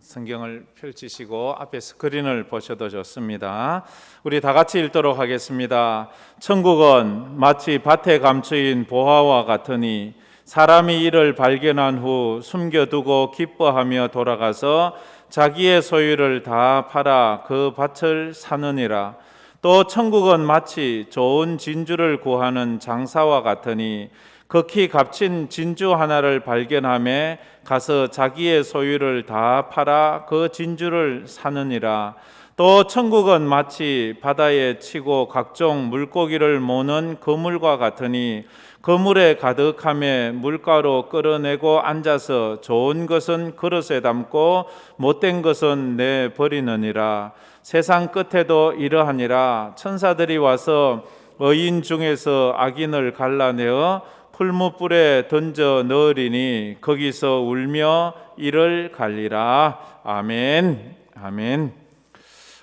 성경을 펼치시고 앞에 스크린을 보셔도 좋습니다. 우리 다 같이 읽도록 하겠습니다. 천국은 마치 밭에 감추인 보화와 같으니 사람이 이를 발견한 후 숨겨두고 기뻐하며 돌아가서 자기의 소유를 다 팔아 그 밭을 사느니라. 또 천국은 마치 좋은 진주를 구하는 장사와 같으니 극히 값진 진주 하나를 발견하며 가서 자기의 소유를 다 팔아 그 진주를 사느니라. 또 천국은 마치 바다에 치고 각종 물고기를 모는 그물과 같으니 그물에 가득하며 물가로 끌어내고 앉아서 좋은 것은 그릇에 담고 못된 것은 내버리느니라. 세상 끝에도 이러하니라. 천사들이 와서 의인 중에서 악인을 갈라내어 풀무불에 던져 넣으리니 거기서 울며 이를 갈리라. 아멘. 아멘.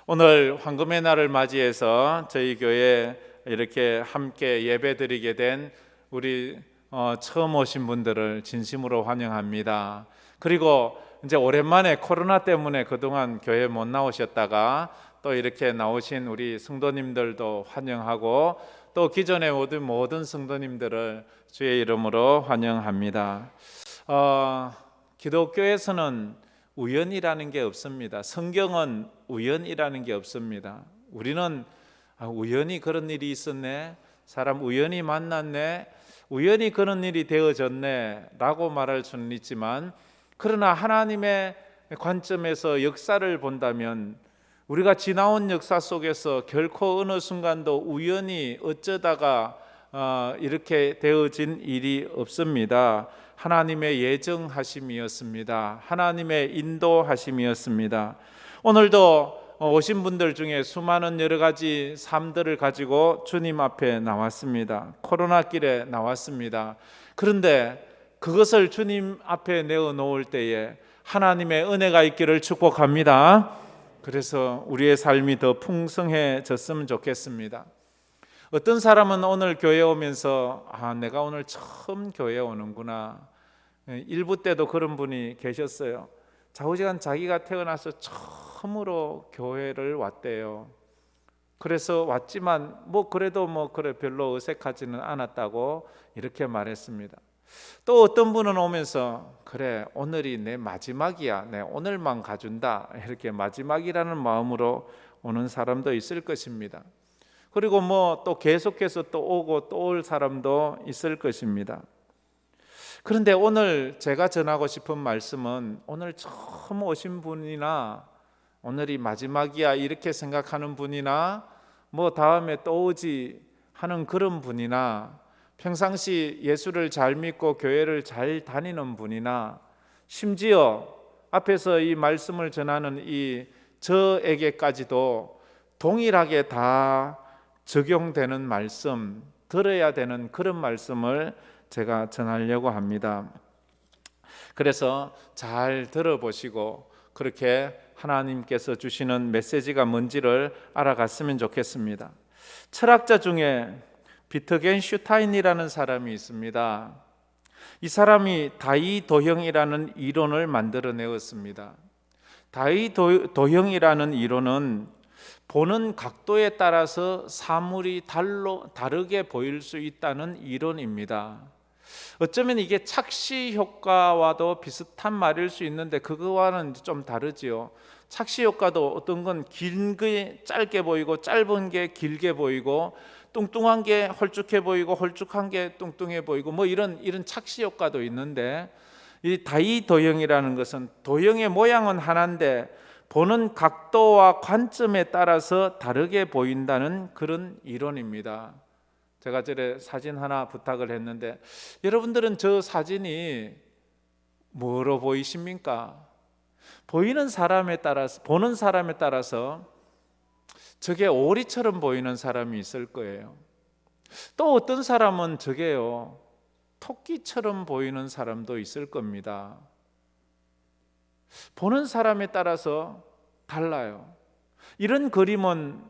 오늘 황금의 날을 맞이해서 저희 교회 이렇게 함께 예배드리게 된 우리 처음 오신 분들을 진심으로 환영합니다. 그리고 이제 오랜만에 코로나 때문에 그동안 교회 못 나오셨다가 또 이렇게 나오신 우리 성도님들도 환영하고 또 기존에 오던 모든 성도님들을 주의 이름으로 환영합니다. 기독교에서는 우연이라는 게 없습니다. 성경은 우연이라는 게 없습니다. 우리는 우연히 그런 일이 있었네, 사람 우연히 만났네, 우연히 그런 일이 되어졌네 라고 말할 수는 있지만, 그러나 하나님의 관점에서 역사를 본다면 우리가 지나온 역사 속에서 결코 어느 순간도 우연히 어쩌다가 이렇게 되어진 일이 없습니다. 하나님의 예정하심이었습니다. 하나님의 인도하심이었습니다. 오늘도 오신 분들 중에 수많은 여러 가지 삶들을 가지고 주님 앞에 나왔습니다. 코로나 길에 나왔습니다. 그런데 그것을 주님 앞에 내어놓을 때에 하나님의 은혜가 있기를 축복합니다. 그래서 우리의 삶이 더 풍성해졌으면 좋겠습니다. 어떤 사람은 오늘 교회 오면서 내가 오늘 처음 교회 오는구나. 일부 때도 그런 분이 계셨어요. 좌우지간 자기가 태어나서 처음으로 교회를 왔대요. 그래서 왔지만 그래도 그래 별로 어색하지는 않았다고 이렇게 말했습니다. 또 어떤 분은 오면서 그래 오늘이 내 마지막이야, 내 오늘만 가준다, 이렇게 마지막이라는 마음으로 오는 사람도 있을 것입니다. 그리고 또 계속해서 또 오고 또 올 사람도 있을 것입니다. 그런데 오늘 제가 전하고 싶은 말씀은 오늘 처음 오신 분이나 오늘이 마지막이야 이렇게 생각하는 분이나 다음에 또 오지 하는 그런 분이나 평상시 예수를 잘 믿고 교회를 잘 다니는 분이나 심지어 앞에서 이 말씀을 전하는 이 저에게까지도 동일하게 다 적용되는 말씀, 들어야 되는 그런 말씀을 제가 전하려고 합니다. 그래서 잘 들어보시고 그렇게 하나님께서 주시는 메시지가 뭔지를 알아갔으면 좋겠습니다. 철학자 중에 비트겐슈타인이라는 사람이 있습니다. 이 사람이 다이도형이라는 이론을 만들어내었습니다. 다이도형이라는 이론은 보는 각도에 따라서 사물이 다르게 보일 수 있다는 이론입니다. 어쩌면 이게 착시 효과와도 비슷한 말일 수 있는데 그거와는 좀 다르지요. 착시 효과도 어떤 건 긴 게 짧게 보이고 짧은 게 길게 보이고 뚱뚱한 게 홀쭉해 보이고 홀쭉한 게 뚱뚱해 보이고 이런 착시 효과도 있는데, 이 다이도형이라는 것은 도형의 모양은 하나인데 보는 각도와 관점에 따라서 다르게 보인다는 그런 이론입니다. 제가 전에 사진 하나 부탁을 했는데 여러분들은 저 사진이 뭐로 보이십니까? 보는 사람에 따라서 저게 오리처럼 보이는 사람이 있을 거예요. 또 어떤 사람은 저게요 토끼처럼 보이는 사람도 있을 겁니다. 보는 사람에 따라서 달라요. 이런 그림은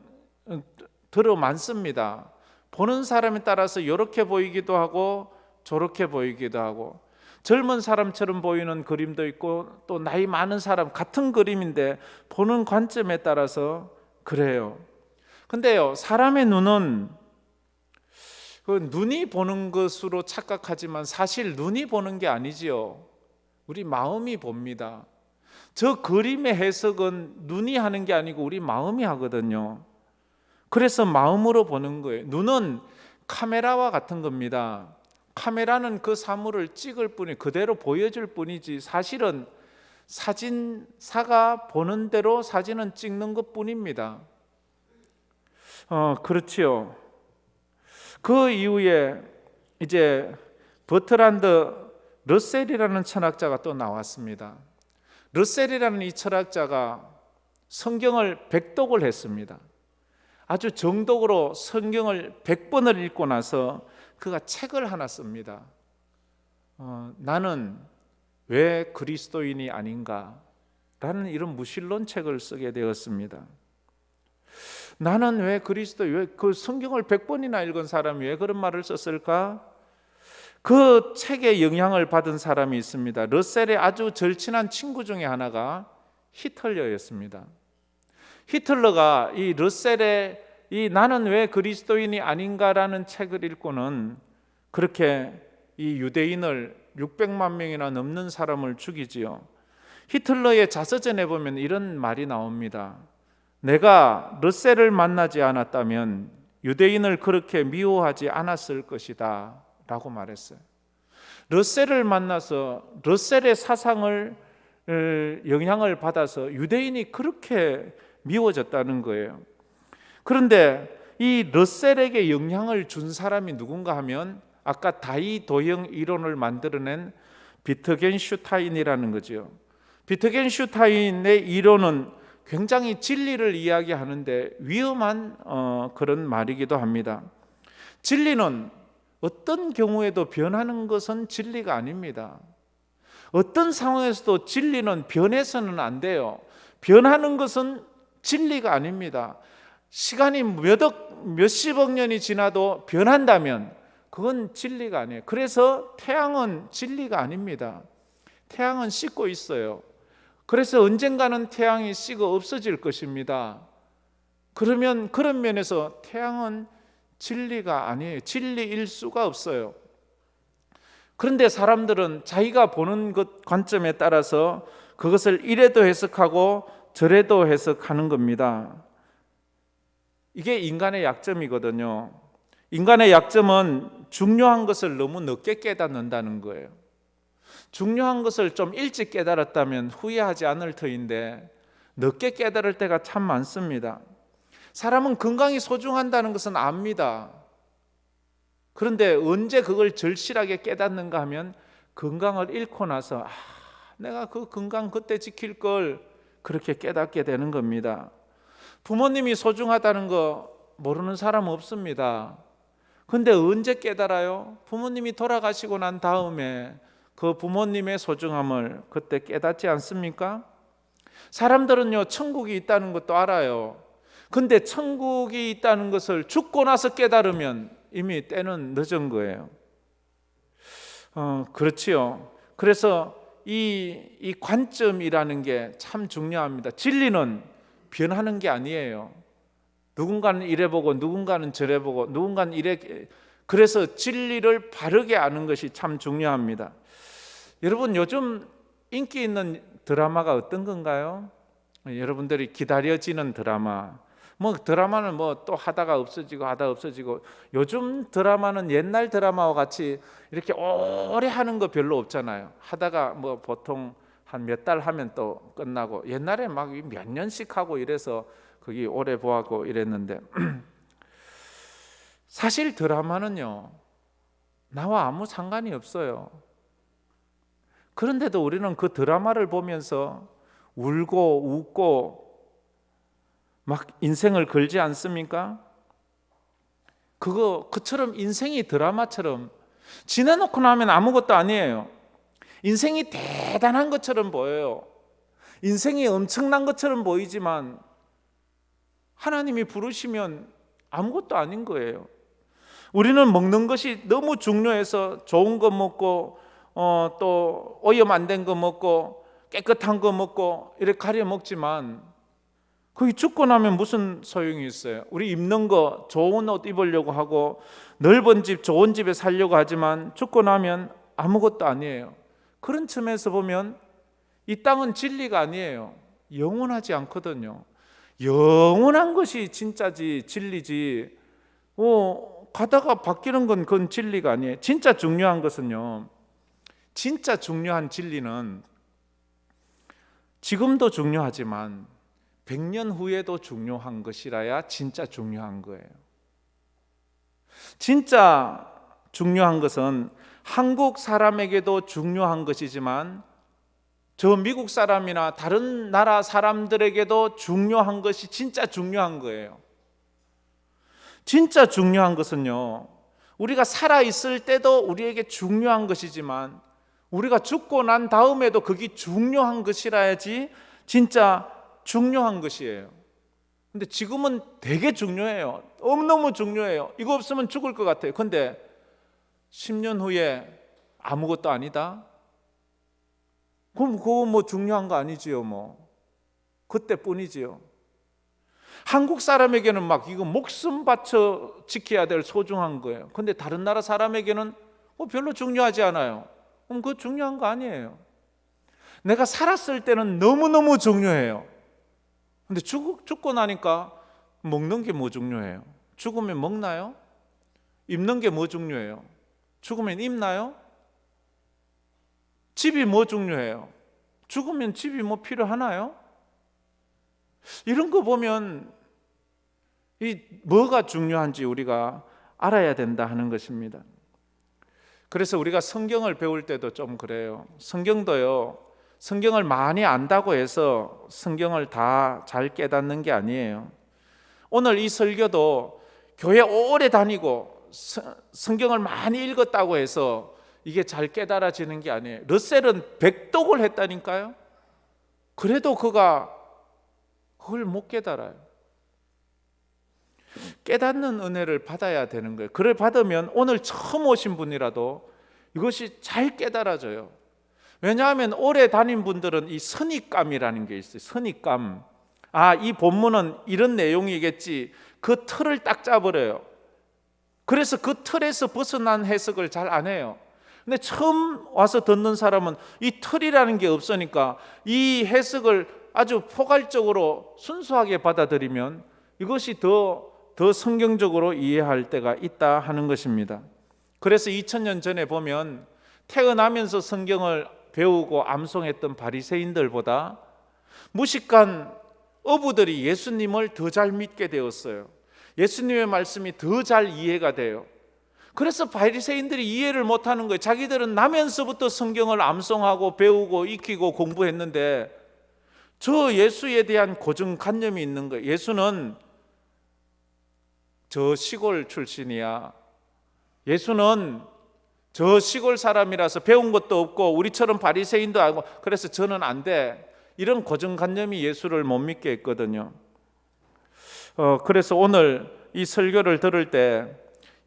들어 많습니다. 보는 사람에 따라서 이렇게 보이기도 하고 저렇게 보이기도 하고, 젊은 사람처럼 보이는 그림도 있고 또 나이 많은 사람 같은 그림인데 보는 관점에 따라서 그래요. 근데요, 사람의 눈은 그 눈이 보는 것으로 착각하지만 사실 눈이 보는 게 아니지요. 우리 마음이 봅니다. 저 그림의 해석은 눈이 하는 게 아니고 우리 마음이 하거든요. 그래서 마음으로 보는 거예요. 눈은 카메라와 같은 겁니다. 카메라는 그 사물을 찍을 뿐이 그대로 보여줄 뿐이지 사실은 사진사가 보는 대로 사진은 찍는 것 뿐입니다. 그렇지요. 그 이후에 이제 버트란드 러셀이라는 철학자가 또 나왔습니다. 러셀이라는 이 철학자가 성경을 백독을 했습니다. 아주 정독으로 성경을 100번을 읽고 나서 그가 책을 하나 씁니다. 나는 왜 그리스도인이 아닌가? 라는 이런 무신론 책을 쓰게 되었습니다. 나는 왜 그 성경을 100번이나 읽은 사람이 왜 그런 말을 썼을까? 그 책에 영향을 받은 사람이 있습니다. 러셀의 아주 절친한 친구 중에 하나가 히틀러였습니다. 히틀러가 이 러셀의 이 나는 왜 그리스도인이 아닌가라는 책을 읽고는 그렇게 이 유대인을 600만 명이나 넘는 사람을 죽이지요. 히틀러의 자서전에 보면 이런 말이 나옵니다. 내가 러셀을 만나지 않았다면 유대인을 그렇게 미워하지 않았을 것이다 라고 말했어요. 러셀을 만나서 러셀의 사상을 영향을 받아서 유대인이 그렇게 미워졌다는 거예요. 그런데 이 러셀에게 영향을 준 사람이 누군가 하면 아까 다이도형 이론을 만들어낸 비트겐슈타인이라는 거죠. 비트겐슈타인의 이론은 굉장히 진리를 이야기하는데 위험한 그런 말이기도 합니다. 진리는 어떤 경우에도 변하는 것은 진리가 아닙니다. 어떤 상황에서도 진리는 변해서는 안 돼요. 변하는 것은 진리가 아닙니다. 시간이 몇십억 년이 지나도 변한다면 그건 진리가 아니에요. 그래서 태양은 진리가 아닙니다. 태양은 씻고 있어요. 그래서 언젠가는 태양이 식어 없어질 것입니다. 그러면 그런 면에서 태양은 진리가 아니에요. 진리일 수가 없어요. 그런데 사람들은 자기가 보는 것 관점에 따라서 그것을 이래도 해석하고 저래도 해석하는 겁니다. 이게 인간의 약점이거든요. 인간의 약점은 중요한 것을 너무 늦게 깨닫는다는 거예요. 중요한 것을 좀 일찍 깨달았다면 후회하지 않을 터인데 늦게 깨달을 때가 참 많습니다. 사람은 건강이 소중한다는 것은 압니다. 그런데 언제 그걸 절실하게 깨닫는가 하면 건강을 잃고 나서 내가 그 건강 그때 지킬 걸 그렇게 깨닫게 되는 겁니다. 부모님이 소중하다는 거 모르는 사람 없습니다. 근데 언제 깨달아요? 부모님이 돌아가시고 난 다음에 그 부모님의 소중함을 그때 깨닫지 않습니까? 사람들은요, 천국이 있다는 것도 알아요. 근데 천국이 있다는 것을 죽고 나서 깨달으면 이미 때는 늦은 거예요. 그렇지요. 그래서 이 관점이라는 게 참 중요합니다. 진리는 변하는 게 아니에요. 누군가는 이래 보고 누군가는 저래 보고 누군가는 이래. 그래서 진리를 바르게 아는 것이 참 중요합니다. 여러분, 요즘 인기 있는 드라마가 어떤 건가요? 여러분들이 기다려지는 드라마. 드라마는 또 하다가 없어지고 요즘 드라마는 옛날 드라마와 같이 이렇게 오래 하는 거 별로 없잖아요. 하다가 보통 한 몇 달 하면 또 끝나고, 옛날에 막 몇 년씩 하고 이래서 거기 오래 보았고 이랬는데 사실 드라마는요, 나와 아무 상관이 없어요. 그런데도 우리는 그 드라마를 보면서 울고 웃고 막 인생을 걸지 않습니까? 그처럼 인생이 드라마처럼 지나놓고 나면 아무것도 아니에요. 인생이 대단한 것처럼 보여요. 인생이 엄청난 것처럼 보이지만 하나님이 부르시면 아무것도 아닌 거예요. 우리는 먹는 것이 너무 중요해서 좋은 것 먹고 또 오염 안 된 거 먹고 깨끗한 거 먹고 이렇게 가려 먹지만 거기 죽고 나면 무슨 소용이 있어요? 우리 입는 거 좋은 옷 입으려고 하고 넓은 집 좋은 집에 살려고 하지만 죽고 나면 아무것도 아니에요. 그런 측면에서 보면 이 땅은 진리가 아니에요. 영원하지 않거든요. 영원한 것이 진짜지 진리지 가다가 바뀌는 건 그건 진리가 아니에요. 진짜 중요한 것은요, 진짜 중요한 진리는 지금도 중요하지만 100년 후에도 중요한 것이라야 진짜 중요한 거예요. 진짜 중요한 것은 한국 사람에게도 중요한 것이지만 저 미국 사람이나 다른 나라 사람들에게도 중요한 것이 진짜 중요한 거예요. 진짜 중요한 것은요, 우리가 살아있을 때도 우리에게 중요한 것이지만 우리가 죽고 난 다음에도 그게 중요한 것이라야지 진짜 중요한 것이에요. 근데 지금은 되게 중요해요. 너무 중요해요. 이거 없으면 죽을 것 같아요. 근데 10년 후에 아무것도 아니다? 그럼 그거 뭐 중요한 거 아니지요, 뭐. 그때뿐이지요. 한국 사람에게는 막 이거 목숨 바쳐 지켜야 될 소중한 거예요. 근데 다른 나라 사람에게는 별로 중요하지 않아요. 그럼 그거 중요한 거 아니에요. 내가 살았을 때는 너무너무 중요해요. 근데 죽고 나니까 먹는 게 뭐 중요해요? 죽으면 먹나요? 입는 게 뭐 중요해요? 죽으면 입나요? 집이 뭐 중요해요? 죽으면 집이 뭐 필요하나요? 이런 거 보면 이 뭐가 중요한지 우리가 알아야 된다 하는 것입니다. 그래서 우리가 성경을 배울 때도 좀 그래요. 성경도요, 성경을 많이 안다고 해서 성경을 다 잘 깨닫는 게 아니에요. 오늘 이 설교도 교회 오래 다니고 성경을 많이 읽었다고 해서 이게 잘 깨달아지는 게 아니에요. 러셀은 백독을 했다니까요. 그래도 그걸 못 깨달아요. 깨닫는 은혜를 받아야 되는 거예요. 그걸 받으면 오늘 처음 오신 분이라도 이것이 잘 깨달아져요. 왜냐하면 오래 다닌 분들은 이 선입감이라는 게 있어요. 선입감. 이 본문은 이런 내용이겠지. 그 틀을 딱 짜버려요. 그래서 그 틀에서 벗어난 해석을 잘 안 해요. 근데 처음 와서 듣는 사람은 이 틀이라는 게 없으니까 이 해석을 아주 포괄적으로 순수하게 받아들이면 이것이 더 성경적으로 이해할 때가 있다 하는 것입니다. 그래서 2000년 전에 보면 태어나면서 성경을 배우고 암송했던 바리새인들보다 무식한 어부들이 예수님을 더 잘 믿게 되었어요. 예수님의 말씀이 더 잘 이해가 돼요. 그래서 바리새인들이 이해를 못하는 거예요. 자기들은 나면서부터 성경을 암송하고 배우고 익히고 공부했는데 저 예수에 대한 고정관념이 있는 거예요. 예수는 저 시골 출신이야. 예수는 저 시골 사람이라서 배운 것도 없고 우리처럼 바리새인도 아니고 그래서 저는 안 돼. 이런 고정관념이 예수를 못 믿게 했거든요. 그래서 오늘 이 설교를 들을 때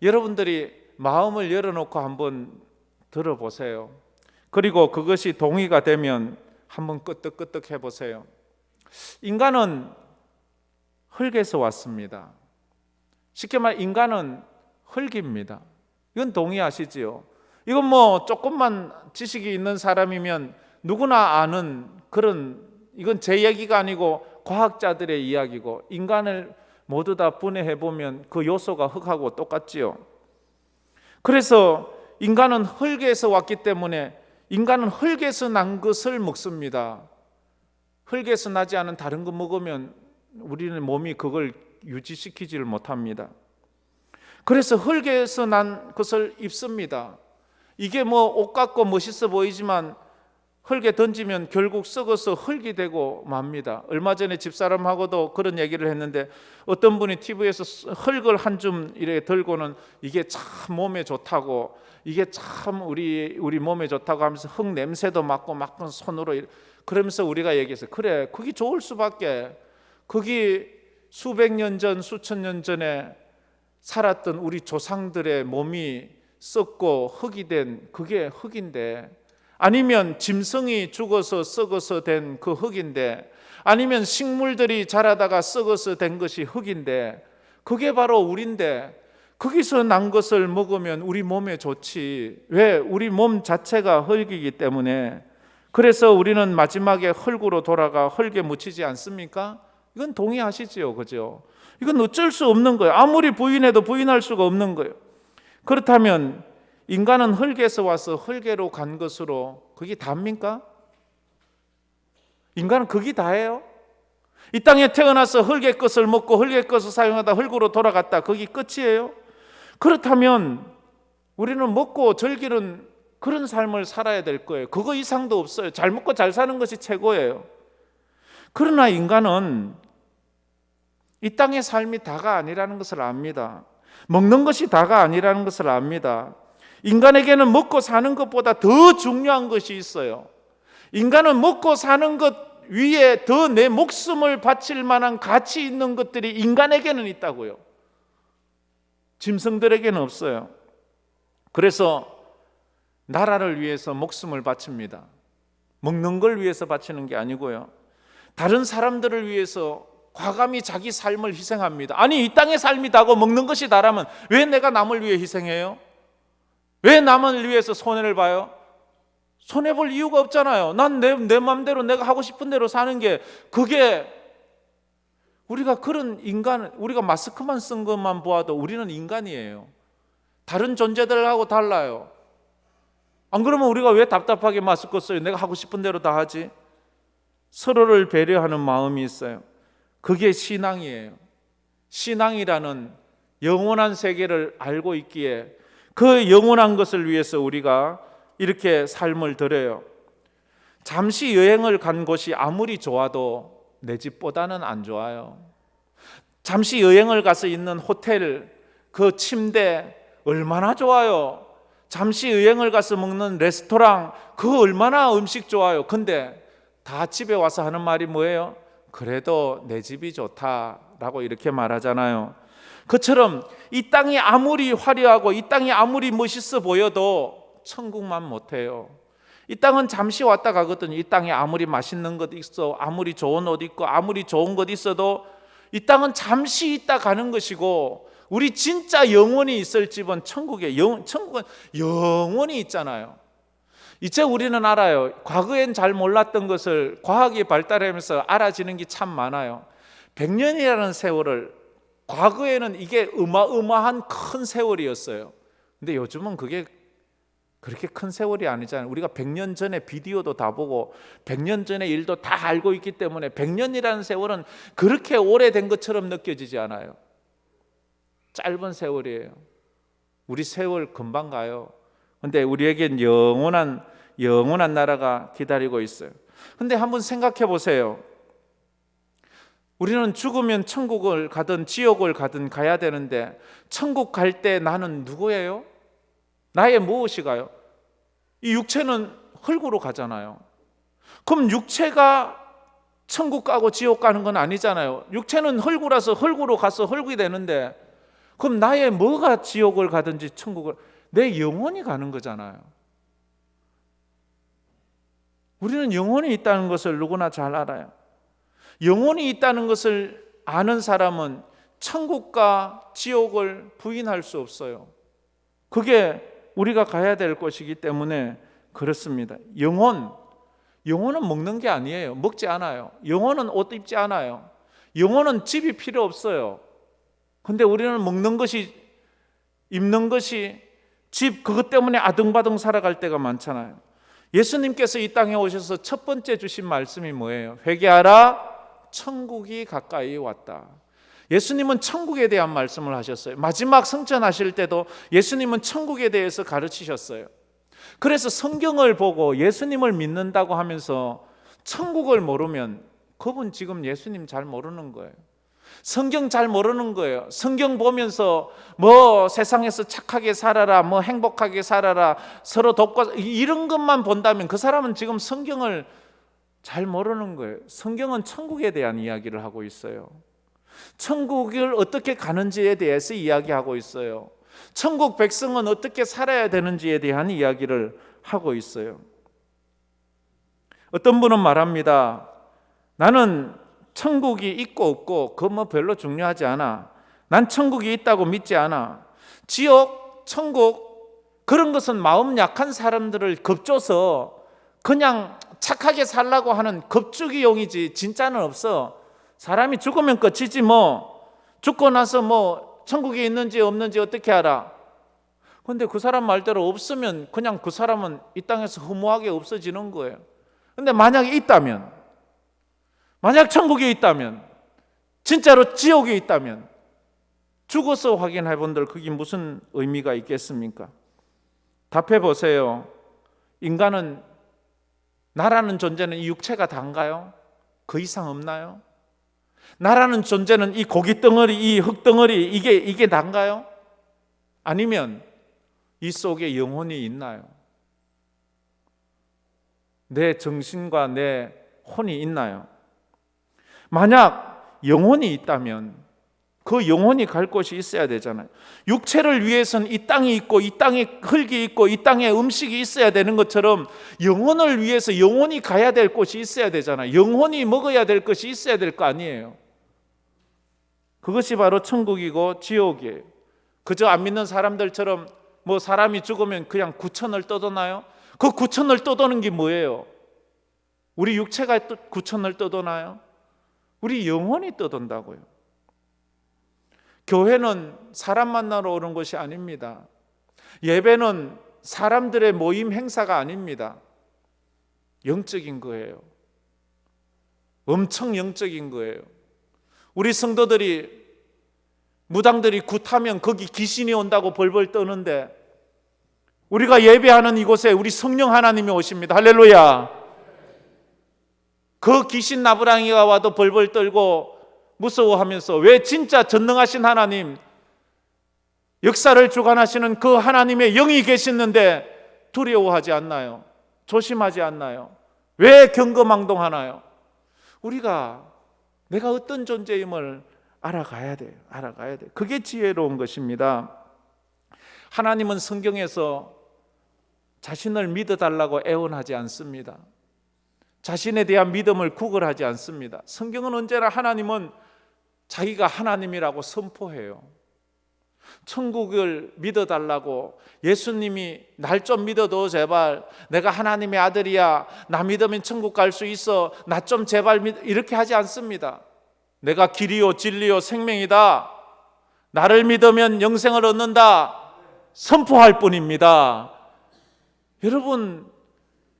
여러분들이 마음을 열어놓고 한번 들어보세요. 그리고 그것이 동의가 되면 한번 끄떡끄떡 해보세요. 인간은 흙에서 왔습니다. 쉽게 말해 인간은 흙입니다. 이건 동의하시지요? 이건 뭐 조금만 지식이 있는 사람이면 누구나 아는 그런, 이건 제 얘기가 아니고 과학자들의 이야기고, 인간을 모두 다 분해해보면 그 요소가 흙하고 똑같지요. 그래서 인간은 흙에서 왔기 때문에 인간은 흙에서 난 것을 먹습니다. 흙에서 나지 않은 다른 거 먹으면 우리는 몸이 그걸 유지시키지를 못합니다. 그래서 흙에서 난 것을 입습니다. 이게 뭐 옷 같고 멋있어 보이지만 흙에 던지면 결국 썩어서 흙이 되고 맙니다. 얼마 전에 집사람하고도 그런 얘기를 했는데 어떤 분이 TV에서 흙을 한 줌 이렇게 들고는 이게 참 몸에 좋다고, 이게 참 우리 몸에 좋다고 하면서 흙 냄새도 맡고 막 손으로 그러면서 우리가 얘기했어요. 그래, 그게 좋을 수밖에. 그게 수백 년 전, 수천 년 전에 살았던 우리 조상들의 몸이 썩고 흙이 된 그게 흙인데, 아니면 짐승이 죽어서 썩어서 된 그 흙인데, 아니면 식물들이 자라다가 썩어서 된 것이 흙인데, 그게 바로 우리인데, 거기서 난 것을 먹으면 우리 몸에 좋지. 왜? 우리 몸 자체가 흙이기 때문에. 그래서 우리는 마지막에 흙으로 돌아가 흙에 묻히지 않습니까? 이건 동의하시지요, 그죠? 이건 어쩔 수 없는 거예요. 아무리 부인해도 부인할 수가 없는 거예요. 그렇다면 인간은 흙에서 와서 흙으로 간 것으로 그게 답니까? 인간은 그게 다예요? 이 땅에 태어나서 흙의 것을 먹고 흙의 것을 사용하다 흙으로 돌아갔다, 그게 끝이에요? 그렇다면 우리는 먹고 즐기는 그런 삶을 살아야 될 거예요. 그거 이상도 없어요. 잘 먹고 잘 사는 것이 최고예요. 그러나 인간은 이 땅의 삶이 다가 아니라는 것을 압니다. 먹는 것이 다가 아니라는 것을 압니다. 인간에게는 먹고 사는 것보다 더 중요한 것이 있어요. 인간은 먹고 사는 것 위에 더 내 목숨을 바칠 만한 가치 있는 것들이 인간에게는 있다고요. 짐승들에게는 없어요. 그래서 나라를 위해서 목숨을 바칩니다. 먹는 걸 위해서 바치는 게 아니고요. 다른 사람들을 위해서 과감히 자기 삶을 희생합니다. 아니, 이 땅의 삶이 다고 먹는 것이 다라면 왜 내가 남을 위해 희생해요? 왜 남을 위해서 손해를 봐요? 손해볼 이유가 없잖아요. 난 내 마음대로 내가 하고 싶은 대로 사는 게, 그게 우리가 그런 인간, 우리가 마스크만 쓴 것만 보아도 우리는 인간이에요. 다른 존재들하고 달라요. 안 그러면 우리가 왜 답답하게 마스크 써요? 내가 하고 싶은 대로 다 하지. 서로를 배려하는 마음이 있어요. 그게 신앙이에요. 신앙이라는 영원한 세계를 알고 있기에 그 영원한 것을 위해서 우리가 이렇게 삶을 드려요. 잠시 여행을 간 곳이 아무리 좋아도 내 집보다는 안 좋아요. 잠시 여행을 가서 있는 호텔 그 침대 얼마나 좋아요. 잠시 여행을 가서 먹는 레스토랑 그 얼마나 음식 좋아요. 근데 다 집에 와서 하는 말이 뭐예요? 그래도 내 집이 좋다라고 이렇게 말하잖아요. 그처럼 이 땅이 아무리 화려하고 이 땅이 아무리 멋있어 보여도 천국만 못해요. 이 땅은 잠시 왔다 가거든요. 이 땅에 아무리 맛있는 것 있어, 아무리 좋은 옷 있고, 아무리 좋은 것 있어도 이 땅은 잠시 있다 가는 것이고, 우리 진짜 영원히 있을 집은 천국은 영원히 있잖아요. 이제 우리는 알아요. 과거엔 잘 몰랐던 것을 과학이 발달하면서 알아지는 게 참 많아요. 100년이라는 세월을, 과거에는 이게 어마어마한 큰 세월이었어요. 근데 요즘은 그게 그렇게 큰 세월이 아니잖아요. 우리가 100년 전에 비디오도 다 보고 100년 전의 일도 다 알고 있기 때문에 100년이라는 세월은 그렇게 오래된 것처럼 느껴지지 않아요. 짧은 세월이에요. 우리 세월 금방 가요. 근데 우리에겐 영원한 나라가 기다리고 있어요. 근데 한번 생각해 보세요. 우리는 죽으면 천국을 가든 지옥을 가든 가야 되는데, 천국 갈 때 나는 누구예요? 나의 무엇이 가요? 이 육체는 흙으로 가잖아요. 그럼 육체가 천국 가고 지옥 가는 건 아니잖아요. 육체는 흙이라서 흙으로 가서 흙이 되는데, 그럼 나의 뭐가 지옥을 가든지 천국을, 내 영혼이 가는 거잖아요. 우리는 영혼이 있다는 것을 누구나 잘 알아요. 영혼이 있다는 것을 아는 사람은 천국과 지옥을 부인할 수 없어요. 그게 우리가 가야 될 것이기 때문에 그렇습니다. 영혼은 먹는 게 아니에요. 먹지 않아요. 영혼은 옷 입지 않아요. 영혼은 집이 필요 없어요. 근데 우리는 먹는 것이, 입는 것이, 집 그것 때문에 아등바등 살아갈 때가 많잖아요. 예수님께서 이 땅에 오셔서 첫 번째 주신 말씀이 뭐예요? 회개하라, 천국이 가까이 왔다. 예수님은 천국에 대한 말씀을 하셨어요. 마지막 승천하실 때도 예수님은 천국에 대해서 가르치셨어요. 그래서 성경을 보고 예수님을 믿는다고 하면서 천국을 모르면 그분 지금 예수님 잘 모르는 거예요. 성경 잘 모르는 거예요. 성경 보면서 뭐 세상에서 착하게 살아라, 뭐 행복하게 살아라, 서로 돕고 이런 것만 본다면 그 사람은 지금 성경을 잘 모르는 거예요. 성경은 천국에 대한 이야기를 하고 있어요. 천국을 어떻게 가는지에 대해서 이야기하고 있어요. 천국 백성은 어떻게 살아야 되는지에 대한 이야기를 하고 있어요. 어떤 분은 말합니다. 나는 천국이 있고 없고 그거 뭐 별로 중요하지 않아. 난 천국이 있다고 믿지 않아. 지옥, 천국 그런 것은 마음 약한 사람들을 겁줘서 그냥 착하게 살라고 하는 겁주기용이지 진짜는 없어. 사람이 죽으면 끝이지 뭐. 죽고 나서 뭐 천국이 있는지 없는지 어떻게 알아? 근데 그 사람 말대로 없으면 그냥 그 사람은 이 땅에서 허무하게 없어지는 거예요. 근데 만약에 있다면, 만약 천국에 있다면, 진짜로 지옥에 있다면 죽어서 확인해 본들 그게 무슨 의미가 있겠습니까? 답해 보세요. 인간은, 나라는 존재는 이 육체가 다인가요? 그 이상 없나요? 나라는 존재는 이 고깃덩어리, 이 흙덩어리 이게 다인가요? 아니면 이 속에 영혼이 있나요? 내 정신과 내 혼이 있나요? 만약 영혼이 있다면 그 영혼이 갈 곳이 있어야 되잖아요. 육체를 위해서는 이 땅이 있고 이 땅에 흙이 있고 이 땅에 음식이 있어야 되는 것처럼 영혼을 위해서 영혼이 가야 될 곳이 있어야 되잖아요. 영혼이 먹어야 될 것이 있어야 될 거 아니에요. 그것이 바로 천국이고 지옥이에요. 그저 안 믿는 사람들처럼 뭐 사람이 죽으면 그냥 구천을 떠도나요? 그 구천을 떠도는 게 뭐예요? 우리 육체가 구천을 떠도나요? 우리 영혼이 떠돈다고요. 교회는 사람 만나러 오는 것이 아닙니다. 예배는 사람들의 모임 행사가 아닙니다. 영적인 거예요. 엄청 영적인 거예요. 우리 성도들이 무당들이 굿하면 거기 귀신이 온다고 벌벌 떠는데 우리가 예배하는 이곳에 우리 성령 하나님이 오십니다. 할렐루야. 그 귀신 나부랑이가 와도 벌벌 떨고 무서워하면서 왜 진짜 전능하신 하나님, 역사를 주관하시는 그 하나님의 영이 계시는데 두려워하지 않나요? 조심하지 않나요? 왜 경거망동하나요? 우리가 내가 어떤 존재임을 알아가야 돼요. 알아가야 돼요. 그게 지혜로운 것입니다. 하나님은 성경에서 자신을 믿어달라고 애원하지 않습니다. 자신에 대한 믿음을 구걸하지 않습니다. 성경은 언제나 하나님은 자기가 하나님이라고 선포해요. 천국을 믿어달라고, 예수님이 날 좀 믿어도 제발, 내가 하나님의 아들이야, 나 믿으면 천국 갈 수 있어, 나 좀 제발 이렇게 하지 않습니다. 내가 길이요 진리요 생명이다, 나를 믿으면 영생을 얻는다 선포할 뿐입니다. 여러분,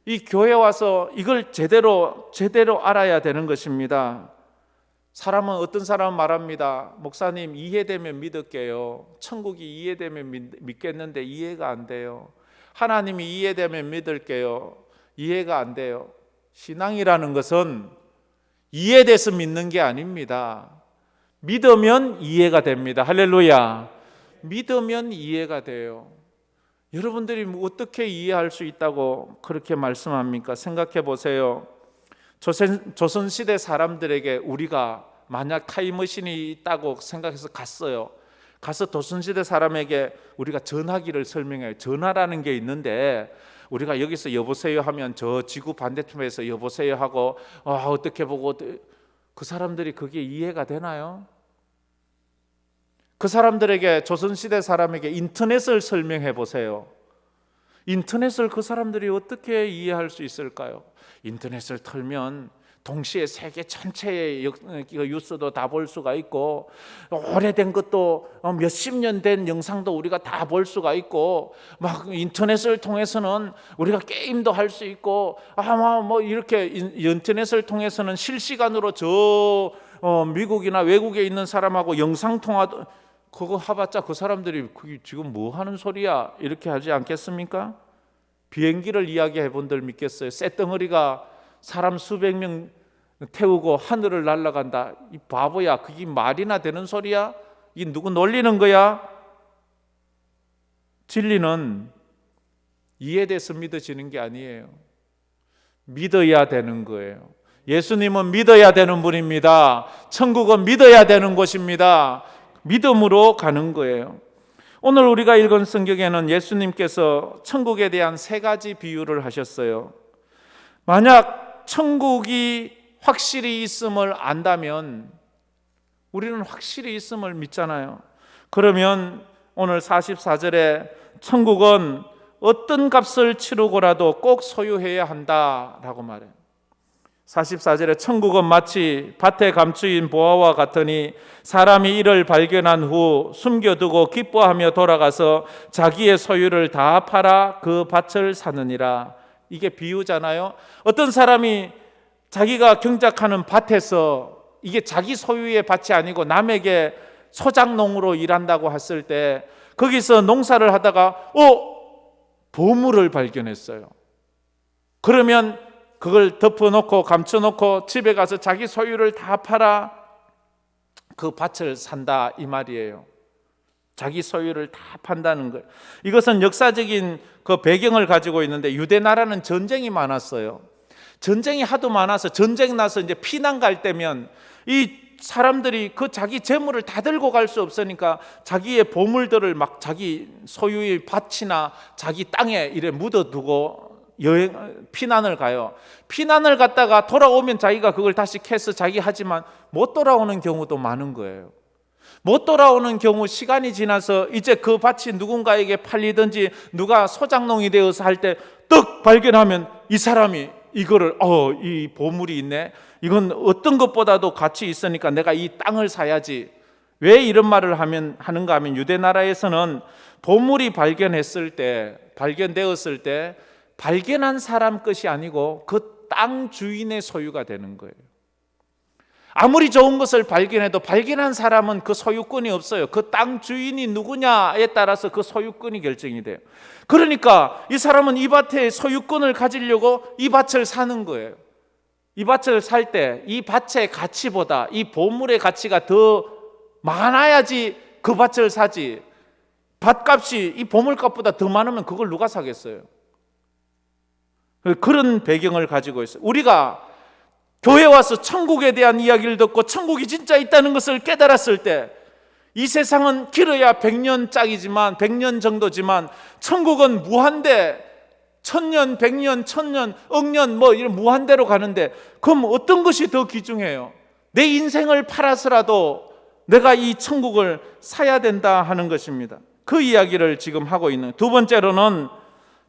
이 교회 와서 이걸 제대로 알아야 되는 것입니다. 사람은, 어떤 사람은 말합니다. 목사님, 이해되면 믿을게요. 천국이 이해되면 믿겠는데 이해가 안 돼요. 하나님이 이해되면 믿을게요. 이해가 안 돼요. 신앙이라는 것은 이해돼서 믿는 게 아닙니다. 믿으면 이해가 됩니다. 할렐루야. 믿으면 이해가 돼요. 여러분들이 어떻게 이해할 수 있다고 그렇게 말씀합니까? 생각해 보세요. 조선시대 사람들에게 우리가 만약 타임머신이 있다고 생각해서 갔어요. 가서 조선시대 사람에게 우리가 전화기를 설명해요. 전화라는 게 있는데 우리가 여기서 여보세요 하면 저 지구 반대편에서 여보세요 하고 어떻게 보고, 그 사람들이 그게 이해가 되나요? 그 사람들에게, 조선시대 사람에게 인터넷을 설명해 보세요. 인터넷을 그 사람들이 어떻게 이해할 수 있을까요? 인터넷을 털면 동시에 세계 전체의 뉴스도 다 볼 수가 있고, 오래된 것도 몇십 년 된 영상도 우리가 다 볼 수가 있고, 막 인터넷을 통해서는 우리가 게임도 할 수 있고, 뭐 이렇게 인터넷을 통해서는 실시간으로 미국이나 외국에 있는 사람하고 영상 통화도, 그거 해봤자 그 사람들이 그게 지금 뭐 하는 소리야 이렇게 하지 않겠습니까? 비행기를 이야기해 본들 믿겠어요? 쇳덩어리가 사람 수백 명 태우고 하늘을 날아간다. 이 바보야, 그게 말이나 되는 소리야? 이 누구 놀리는 거야? 진리는 이해돼서 믿어지는 게 아니에요. 믿어야 되는 거예요. 예수님은 믿어야 되는 분입니다. 천국은 믿어야 되는 곳입니다. 믿음으로 가는 거예요. 오늘 우리가 읽은 성경에는 예수님께서 천국에 대한 세 가지 비유를 하셨어요. 만약 천국이 확실히 있음을 안다면 우리는 확실히 있음을 믿잖아요. 그러면 오늘 44절에 천국은 어떤 값을 치르고라도 꼭 소유해야 한다라고 말해요. 44절에 천국은 마치 밭에 감추인 보화와 같으니 사람이 이를 발견한 후 숨겨두고 기뻐하며 돌아가서 자기의 소유를 다 팔아 그 밭을 사느니라. 이게 비유잖아요. 어떤 사람이 자기가 경작하는 밭에서 이게 자기 소유의 밭이 아니고 남에게 소작농으로 일한다고 했을 때 거기서 농사를 하다가 보물을 발견했어요. 그러면 그걸 덮어놓고 감춰놓고 집에 가서 자기 소유를 다 팔아 그 밭을 산다 이 말이에요. 자기 소유를 다 판다는 거예요. 이것은 역사적인 그 배경을 가지고 있는데 유대 나라는 전쟁이 많았어요. 전쟁이 하도 많아서 전쟁 나서 이제 피난 갈 때면 이 사람들이 그 자기 재물을 다 들고 갈 수 없으니까 자기의 보물들을 막 자기 소유의 밭이나 자기 땅에 이래 묻어두고 피난을 가요. 피난을 갔다가 돌아오면 자기가 그걸 다시 캐서 자기 하지만 못 돌아오는 경우도 많은 거예요. 못 돌아오는 경우 시간이 지나서 이제 그 밭이 누군가에게 팔리든지 누가 소작농이 되어서 할 때 떡 발견하면 이 사람이 이거를 이 보물이 있네. 이건 어떤 것보다도 가치 있으니까 내가 이 땅을 사야지. 왜 이런 말을 하는가 하면 유대 나라에서는 보물이 발견되었을 때 발견한 사람 것이 아니고 그 땅 주인의 소유가 되는 거예요. 아무리 좋은 것을 발견해도 발견한 사람은 그 소유권이 없어요. 그 땅 주인이 누구냐에 따라서 그 소유권이 결정이 돼요. 그러니까 이 사람은 이 밭의 소유권을 가지려고 이 밭을 사는 거예요. 이 밭을 살 때 이 밭의 가치보다 이 보물의 가치가 더 많아야지 그 밭을 사지. 밭값이 이 보물값보다 더 많으면 그걸 누가 사겠어요? 그런 배경을 가지고 있어요. 우리가 교회 와서 천국에 대한 이야기를 듣고 천국이 진짜 있다는 것을 깨달았을 때 이 세상은 길어야 100년짝이지만 100년 정도지만 천국은 무한대 1000년, 100년, 1000년, 억년 이런 무한대로 가는데 그럼 어떤 것이 더 귀중해요? 내 인생을 팔아서라도 내가 이 천국을 사야 된다 하는 것입니다. 그 이야기를 지금 하고 있는. 두 번째로는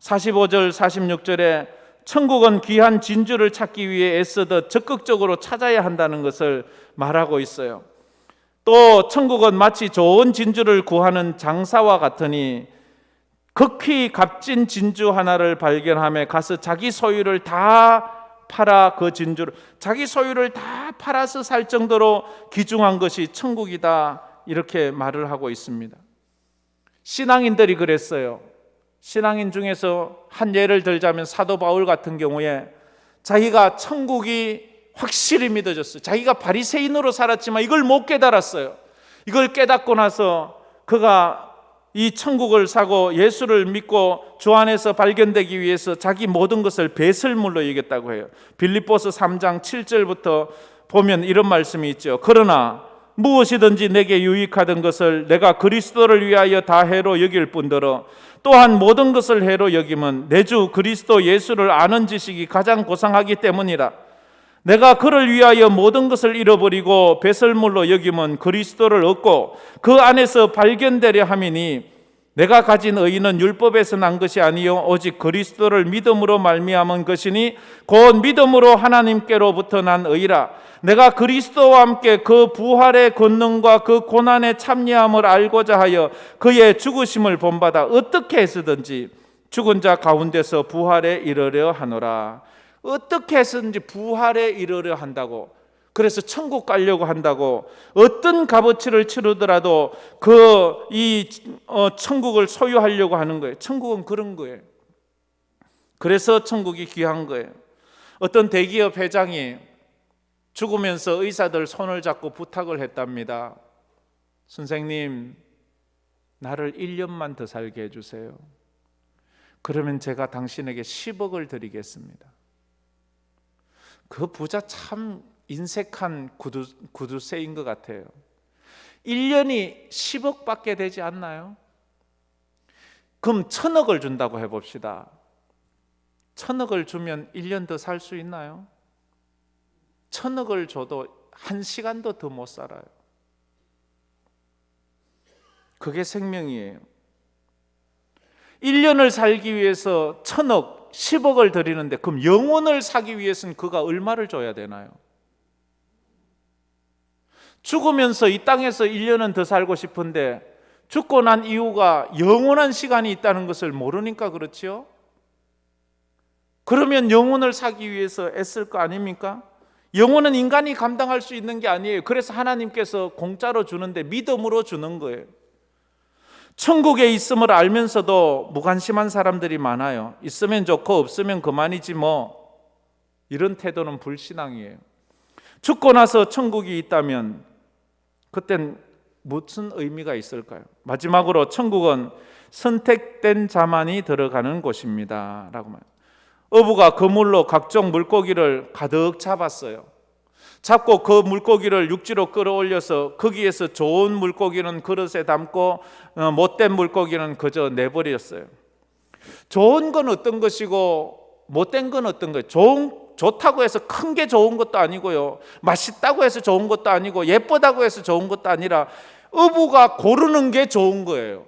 45절, 46절에 천국은 귀한 진주를 찾기 위해 애쓰듯 적극적으로 찾아야 한다는 것을 말하고 있어요. 또 천국은 마치 좋은 진주를 구하는 장사와 같으니 극히 값진 진주 하나를 발견하며 가서 자기 소유를 다 팔아 그 진주를 자기 소유를 다 팔아서 살 정도로 귀중한 것이 천국이다 이렇게 말을 하고 있습니다. 신앙인들이 그랬어요. 신앙인 중에서 한 예를 들자면 사도 바울 같은 경우에 자기가 천국이 확실히 믿어졌어요. 자기가 바리새인으로 살았지만 이걸 못 깨달았어요. 이걸 깨닫고 나서 그가 이 천국을 사고 예수를 믿고 주 안에서 발견되기 위해서 자기 모든 것을 배설물로 여겼다고 해요. 빌립보서 3장 7절부터 보면 이런 말씀이 있죠. 그러나 무엇이든지 내게 유익하던 것을 내가 그리스도를 위하여 다 해로 여길 뿐더러 또한 모든 것을 해로 여김은 내 주 그리스도 예수를 아는 지식이 가장 고상하기 때문이라. 내가 그를 위하여 모든 것을 잃어버리고 배설물로 여김은 그리스도를 얻고 그 안에서 발견되려 함이니 내가 가진 의의는 율법에서 난 것이 아니요 오직 그리스도를 믿음으로 말미암은 것이니 곧 믿음으로 하나님께로부터 난 의라. 내가 그리스도와 함께 그 부활의 권능과 그 고난의 참여함을 알고자 하여 그의 죽으심을 본받아 어떻게 해서든지 죽은 자 가운데서 부활에 이르려 하노라. 어떻게 해서든지 부활에 이르려 한다고. 그래서 천국 가려고 한다고. 어떤 값어치를 치르더라도 천국을 소유하려고 하는 거예요. 천국은 그런 거예요. 그래서 천국이 귀한 거예요. 어떤 대기업 회장이 죽으면서 의사들 손을 잡고 부탁을 했답니다. 선생님, 나를 1년만 더 살게 해주세요. 그러면 제가 당신에게 10억을 드리겠습니다. 그 부자 참 인색한 구두쇠인 것 같아요. 1년이 10억밖에 되지 않나요? 그럼 1,000억을 준다고 해봅시다. 1,000억을 주면 1년 더 살 수 있나요? 1,000억을 줘도 1시간도 더 못 살아요. 그게 생명이에요. 1년을 살기 위해서 1,000억, 10억을 드리는데 그럼 영혼을 사기 위해서는 그가 얼마를 줘야 되나요? 죽으면서 이 땅에서 1년은 더 살고 싶은데 죽고 난 이후가 영원한 시간이 있다는 것을 모르니까 그렇지요? 그러면 영혼을 사기 위해서 애쓸 거 아닙니까? 영혼은 인간이 감당할 수 있는 게 아니에요. 그래서 하나님께서 공짜로 주는데 믿음으로 주는 거예요. 천국에 있음을 알면서도 무관심한 사람들이 많아요. 있으면 좋고 없으면 그만이지 뭐. 이런 태도는 불신앙이에요. 죽고 나서 천국이 있다면 그땐 무슨 의미가 있을까요? 마지막으로 천국은 선택된 자만이 들어가는 곳입니다 라고 말해요. 어부가 그물로 각종 물고기를 가득 잡았어요. 잡고 그 물고기를 육지로 끌어올려서 거기에서 좋은 물고기는 그릇에 담고 못된 물고기는 그저 내버렸어요. 좋은 건 어떤 것이고 못된 건 어떤 거예요? 좋다고 해서 큰 게 좋은 것도 아니고요, 맛있다고 해서 좋은 것도 아니고 예쁘다고 해서 좋은 것도 아니라 어부가 고르는 게 좋은 거예요.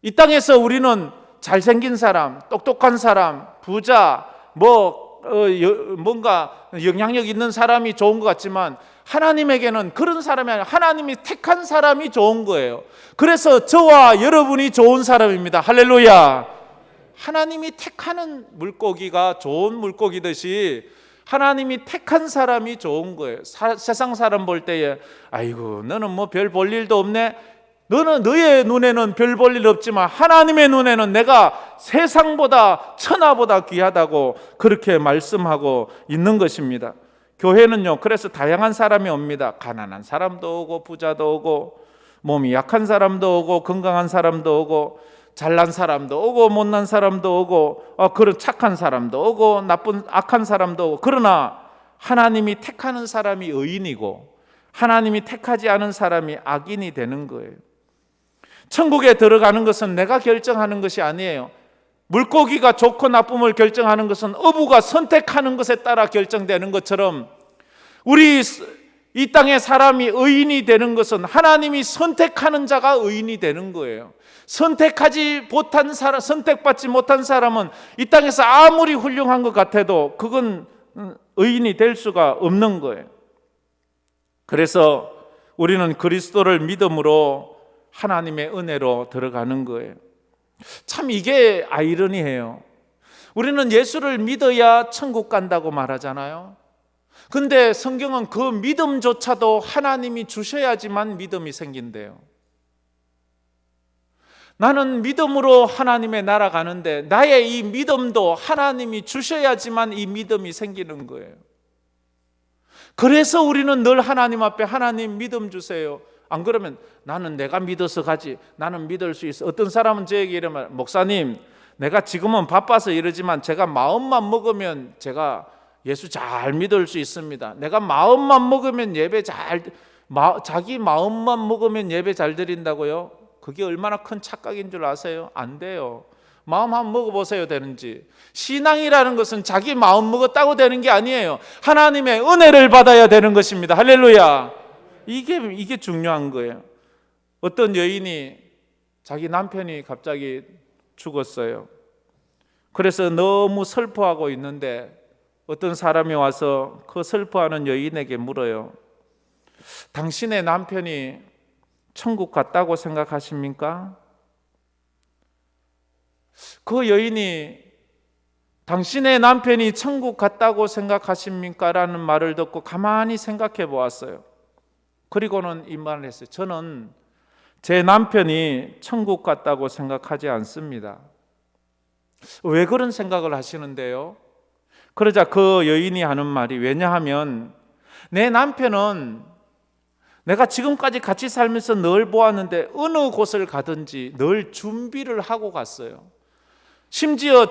이 땅에서 우리는 잘생긴 사람, 똑똑한 사람, 부자, 뭔가 영향력 있는 사람이 좋은 것 같지만 하나님에게는 그런 사람이 아니라 하나님이 택한 사람이 좋은 거예요. 그래서 저와 여러분이 좋은 사람입니다. 할렐루야. 하나님이 택하는 물고기가 좋은 물고기듯이 하나님이 택한 사람이 좋은 거예요. 세상 사람 볼 때에 아이고 너는 뭐 별 볼 일도 없네. 너의 눈에는 별 볼 일 없지만 하나님의 눈에는 내가 세상보다 천하보다 귀하다고 그렇게 말씀하고 있는 것입니다. 교회는요, 그래서 다양한 사람이 옵니다. 가난한 사람도 오고 부자도 오고 몸이 약한 사람도 오고 건강한 사람도 오고 잘난 사람도 오고 못난 사람도 오고 그런 착한 사람도 오고 나쁜 악한 사람도 오고. 그러나 하나님이 택하는 사람이 의인이고 하나님이 택하지 않은 사람이 악인이 되는 거예요. 천국에 들어가는 것은 내가 결정하는 것이 아니에요. 물고기가 좋고 나쁨을 결정하는 것은 어부가 선택하는 것에 따라 결정되는 것처럼 우리 이 땅의 사람이 의인이 되는 것은 하나님이 선택하는 자가 의인이 되는 거예요. 선택받지 못한 사람은 이 땅에서 아무리 훌륭한 것 같아도 그건 의인이 될 수가 없는 거예요. 그래서 우리는 그리스도를 믿음으로 하나님의 은혜로 들어가는 거예요. 참 이게 아이러니해요. 우리는 예수를 믿어야 천국 간다고 말하잖아요. 근데 성경은 그 믿음조차도 하나님이 주셔야지만 믿음이 생긴대요. 나는 믿음으로 하나님의 나라 가는데 나의 이 믿음도 하나님이 주셔야지만 이 믿음이 생기는 거예요. 그래서 우리는 늘 하나님 앞에 하나님 믿음 주세요. 안 그러면 나는 내가 믿어서 가지, 나는 믿을 수 있어. 어떤 사람은 저에게 이러면 목사님 내가 지금은 바빠서 이러지만 제가 마음만 먹으면 제가 예수 잘 믿을 수 있습니다. 내가 마음만 먹으면 자기 마음만 먹으면 예배 잘 드린다고요? 그게 얼마나 큰 착각인 줄 아세요? 안 돼요. 마음 한번 먹어보세요 되는지. 신앙이라는 것은 자기 마음 먹었다고 되는 게 아니에요. 하나님의 은혜를 받아야 되는 것입니다. 할렐루야. 이게 중요한 거예요. 어떤 여인이 자기 남편이 갑자기 죽었어요. 그래서 너무 슬퍼하고 있는데 어떤 사람이 와서 그 슬퍼하는 여인에게 물어요. 당신의 남편이 천국 갔다고 생각하십니까? 그 여인이 당신의 남편이 천국 갔다고 생각하십니까? 라는 말을 듣고 가만히 생각해 보았어요. 그리고는 이 말을 했어요. 저는 제 남편이 천국 갔다고 생각하지 않습니다. 왜 그런 생각을 하시는데요? 그러자 그 여인이 하는 말이, 왜냐하면 내 남편은 내가 지금까지 같이 살면서 늘 보았는데 어느 곳을 가든지 늘 준비를 하고 갔어요. 심지어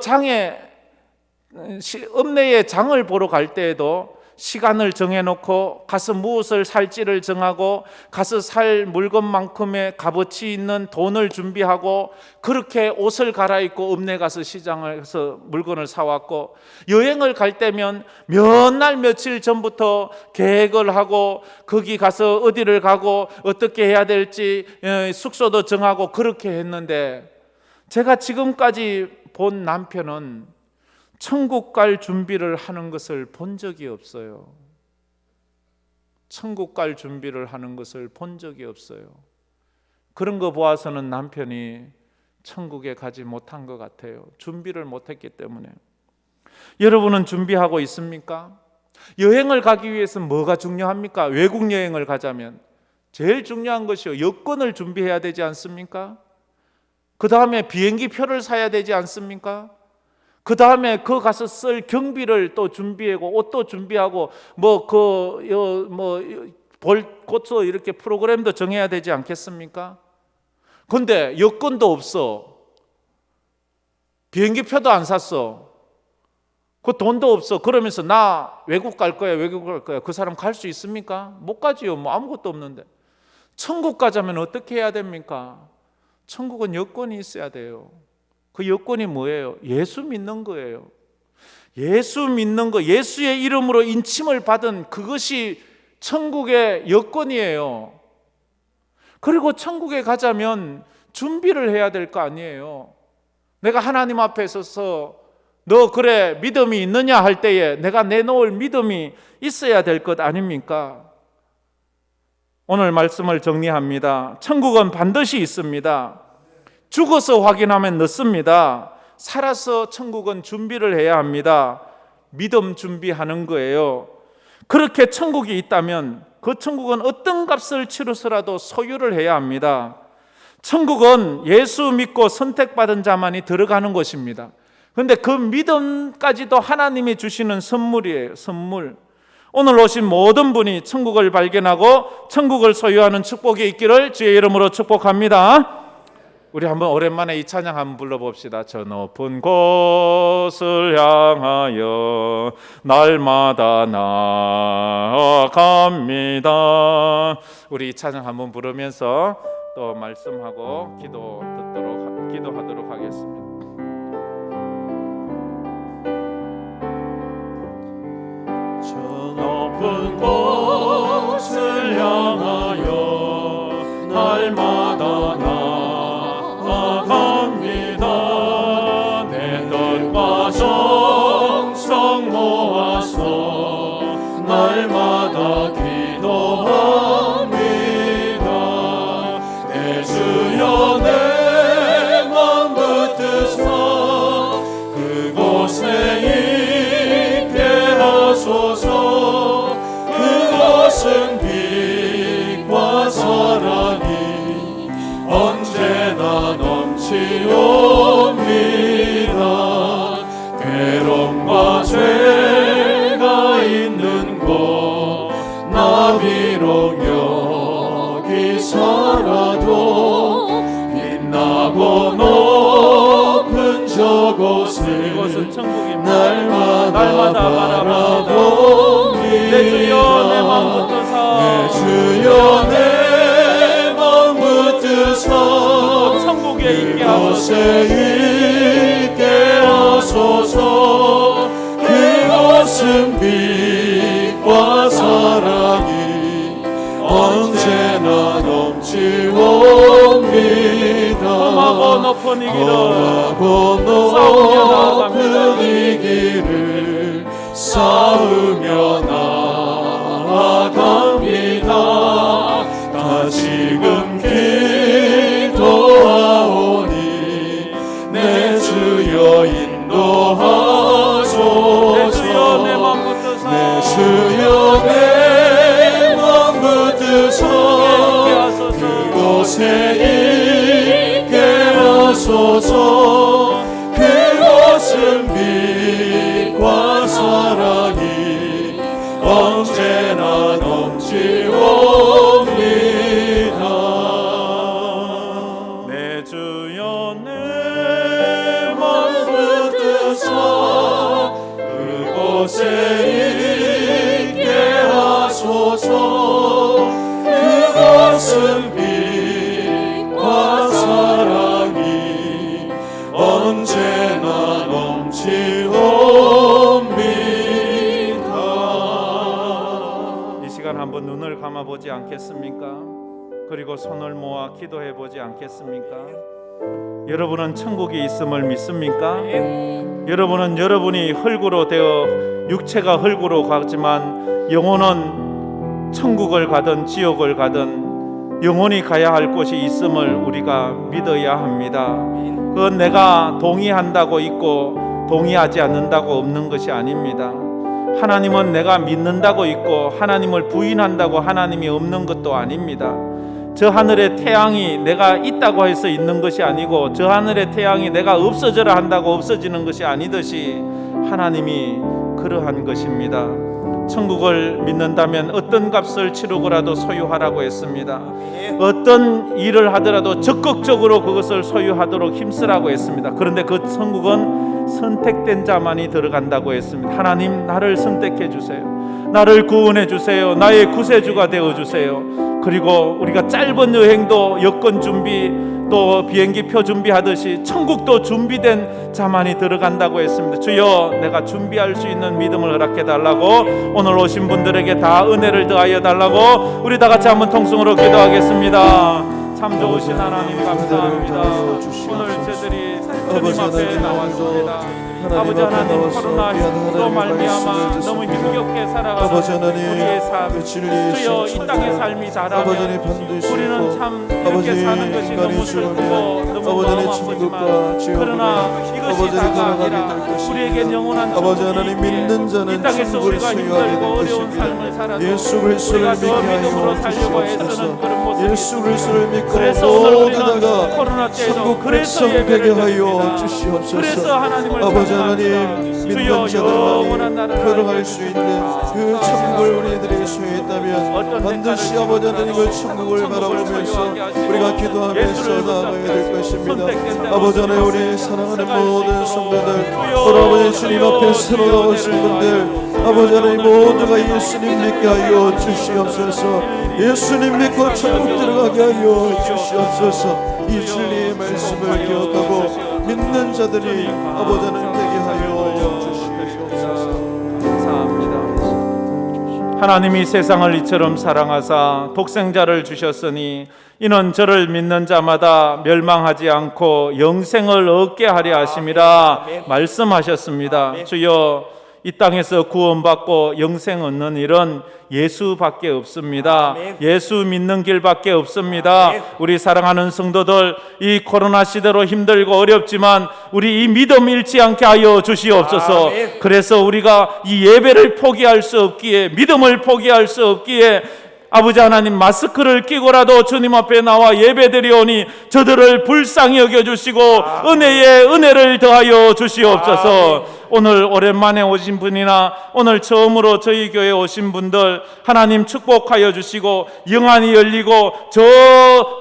읍내에 장을 보러 갈 때에도 시간을 정해놓고 가서 무엇을 살지를 정하고 가서 살 물건만큼의 값어치 있는 돈을 준비하고 그렇게 옷을 갈아입고 읍내 가서 시장에서 물건을 사왔고, 여행을 갈 때면 몇 날 며칠 전부터 계획을 하고 거기 가서 어디를 가고 어떻게 해야 될지 숙소도 정하고 그렇게 했는데, 제가 지금까지 본 남편은 천국 갈 준비를 하는 것을 본 적이 없어요. 천국 갈 준비를 하는 것을 본 적이 없어요. 그런 거 보아서는 남편이 천국에 가지 못한 것 같아요. 준비를 못했기 때문에. 여러분은 준비하고 있습니까? 여행을 가기 위해서는 뭐가 중요합니까? 외국 여행을 가자면 제일 중요한 것이요, 여권을 준비해야 되지 않습니까? 그 다음에 비행기 표를 사야 되지 않습니까? 그 다음에 그 가서 쓸 경비를 또 준비하고 옷도 준비하고 볼 곳도 이렇게 프로그램도 정해야 되지 않겠습니까? 근데 여권도 없어. 비행기 표도 안 샀어. 그 돈도 없어. 그러면서 나 외국 갈 거야, 외국 갈 거야. 그 사람 갈 수 있습니까? 못 가지요. 뭐 아무것도 없는데. 천국 가자면 어떻게 해야 됩니까? 천국은 여권이 있어야 돼요. 그 여권이 뭐예요? 예수 믿는 거예요. 예수 믿는 거, 예수의 이름으로 인침을 받은 그것이 천국의 여권이에요. 그리고 천국에 가자면 준비를 해야 될 거 아니에요. 내가 하나님 앞에 서서 너 그래 믿음이 있느냐 할 때에 내가 내놓을 믿음이 있어야 될 것 아닙니까? 오늘 말씀을 정리합니다. 천국은 반드시 있습니다. 죽어서 확인하면 늦습니다. 살아서 천국은 준비를 해야 합니다. 믿음 준비하는 거예요. 그렇게 천국이 있다면 그 천국은 어떤 값을 치르서라도 소유를 해야 합니다. 천국은 예수 믿고 선택받은 자만이 들어가는 것입니다. 그런데 그 믿음까지도 하나님이 주시는 선물이에요. 선물. 오늘 오신 모든 분이 천국을 발견하고 천국을 소유하는 축복이 있기를 주의 이름으로 축복합니다. 우리 한번 오랜만에 이 찬양 한번 불러봅시다. 저 높은 곳을 향하여 날마다 나아갑니다. 우리 이 찬양 한번 부르면서 또 말씀하고 기도하도록 하겠습니다. 저 높은 곳을 향하여 날마다 나아갑니다. 내 뜻과 정성 모아서 날마다 기도합니다. 내 주여 내 맘 붙드사 그곳에 있게 하소서. 그것은 빛과 사랑이 언제나 넘치옵니다. 괴로움과 죄가 있는 곳 나 비록 여기 살아도 빛나고 높은 저곳을 날마다 바라봅니다. 내 주여 내 맘 붙드사 내 주여 내 맘 붙드사 천국에 있게 하소서. 그것은 빛과 사랑이 언제나 넘치옵니다. 험하고 높은 이 길을 싸우며 나아갑니다. 다시금 기도하오니 내 주여 인도하소서. 내 주여 내 맘 붙드사 내 주여 내 맘 붙드사 그곳에 있게 하소서. 그곳은 빛과 사랑이 언제나 넘치옵니다. 내 주여 내 맘 붙드사 그곳에 시간 한번 눈을 감아보지 않겠습니까? 그리고 손을 모아 기도해 보지 않겠습니까? 여러분은 천국이 있음을 믿습니까? 여러분은 여러분이 흙으로 되어 육체가 흙으로 가지만 영혼은 천국을 가든 지옥을 가든 영원히 가야 할 곳이 있음을 우리가 믿어야 합니다. 그건 내가 동의한다고 있고 동의하지 않는다고 없는 것이 아닙니다. 하나님은 내가 믿는다고 있고 하나님을 부인한다고 하나님이 없는 것도 아닙니다. 저 하늘의 태양이 내가 있다고 해서 있는 것이 아니고 저 하늘의 태양이 내가 없어져라 한다고 없어지는 것이 아니듯이 하나님이 그러한 것입니다. 천국을 믿는다면 어떤 값을 치르고라도 소유하라고 했습니다. 어떤 일을 하더라도 적극적으로 그것을 소유하도록 힘쓰라고 했습니다. 그런데 그 천국은 선택된 자만이 들어간다고 했습니다. 하나님, 나를 선택해 주세요. 나를 구원해 주세요. 나의 구세주가 되어 주세요. 그리고 우리가 짧은 여행도 여권 준비 또 비행기표 준비하듯이 천국도 준비된 자만이 들어간다고 했습니다. 주여, 내가 준비할 수 있는 믿음을 허락해 달라고, 오늘 오신 분들에게 다 은혜를 더하여 달라고 우리 다 같이 한번 통성으로 기도하겠습니다. 참 좋으신 하나님 감사합니다. 오늘 저들이 주님 앞에 나왔습니다. 아버지 하나님, 코로나19로 말미암아 너무 힘겹게 살아가는 우리의 삶, 주여 이 땅의 삶이 다라면 우리는 참 이렇게 사는 것이 너무 슬프고 너무 마음 아프지만, 그러나 이것이 다가 아니라 우리에겐 영원한 천국이 이 땅에서 우리가 힘들고 어려운 삶을 살아도 우리가 더 믿음으로 살려고 애쓰는 그런 모습이, 그래서 오늘 우리는 코로나 때에도 그래서 예배를 드립니다. 그래서 하나님을 아버지 하나님, 믿는 자들만이 걸어갈 수 있는 그 천국을 우리들에게 소유했다면 반드시 아버지 하나님의 천국을 바라보면서 우리가 기도하면서 나아가야 될 것입니다. 아버지 하나님, 우리 사랑하는 모든 성도들, 아버지 주님 앞에 새로 나오신 분들, 아버지 하나님 모두가 예수님 믿게 하여 주시옵소서. 예수님 믿고 천국 들어가게 하여 주시옵소서. 이 진리의 말씀을 기억하고 믿는 자들이 아버지 하나님 되게 하여 주시옵소서. 감사합니다. 하나님이 세상을 이처럼 사랑하사 독생자를 주셨으니 이는 저를 믿는 자마다 멸망하지 않고 영생을 얻게 하려 하심이라 말씀하셨습니다. 주여, 이 땅에서 구원받고 영생 얻는 일은 예수밖에 없습니다. 예수 믿는 길밖에 없습니다. 우리 사랑하는 성도들, 이 코로나 시대로 힘들고 어렵지만 우리 이 믿음 잃지 않게 하여 주시옵소서. 그래서 우리가 이 예배를 포기할 수 없기에, 믿음을 포기할 수 없기에 아버지 하나님, 마스크를 끼고라도 주님 앞에 나와 예배드리오니 저들을 불쌍히 여겨주시고 은혜에 은혜를 더하여 주시옵소서. 오늘 오랜만에 오신 분이나 오늘 처음으로 저희 교회에 오신 분들 하나님 축복하여 주시고 영안이 열리고 저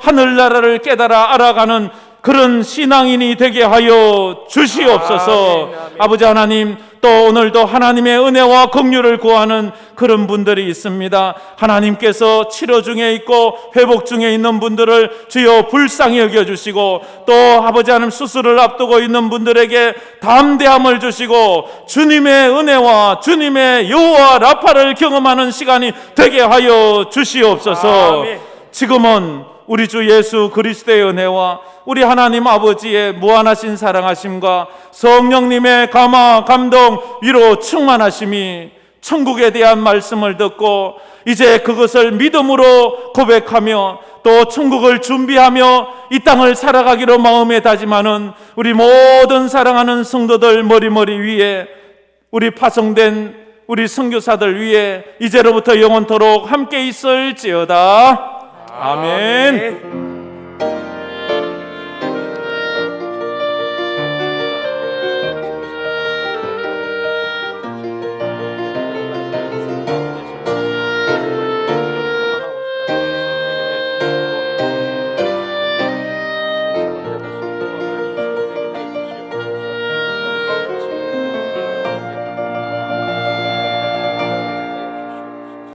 하늘나라를 깨달아 알아가는 그런 신앙인이 되게 하여 주시옵소서. 아버지 하나님, 또 오늘도 하나님의 은혜와 긍휼을 구하는 그런 분들이 있습니다. 하나님께서 치료 중에 있고 회복 중에 있는 분들을 주여 불쌍히 여겨주시고, 또 아버지 하나님 수술을 앞두고 있는 분들에게 담대함을 주시고 주님의 은혜와 주님의 여호와 라파를 경험하는 시간이 되게 하여 주시옵소서. 지금은 우리 주 예수 그리스도의 은혜와 우리 하나님 아버지의 무한하신 사랑하심과 성령님의 감화, 감동, 위로 충만하심이 천국에 대한 말씀을 듣고 이제 그것을 믿음으로 고백하며 또 천국을 준비하며 이 땅을 살아가기로 마음에 다짐하는 우리 모든 사랑하는 성도들 머리머리 위에, 우리 파송된 우리 선교사들 위에 이제로부터 영원토록 함께 있을지어다. 아멘.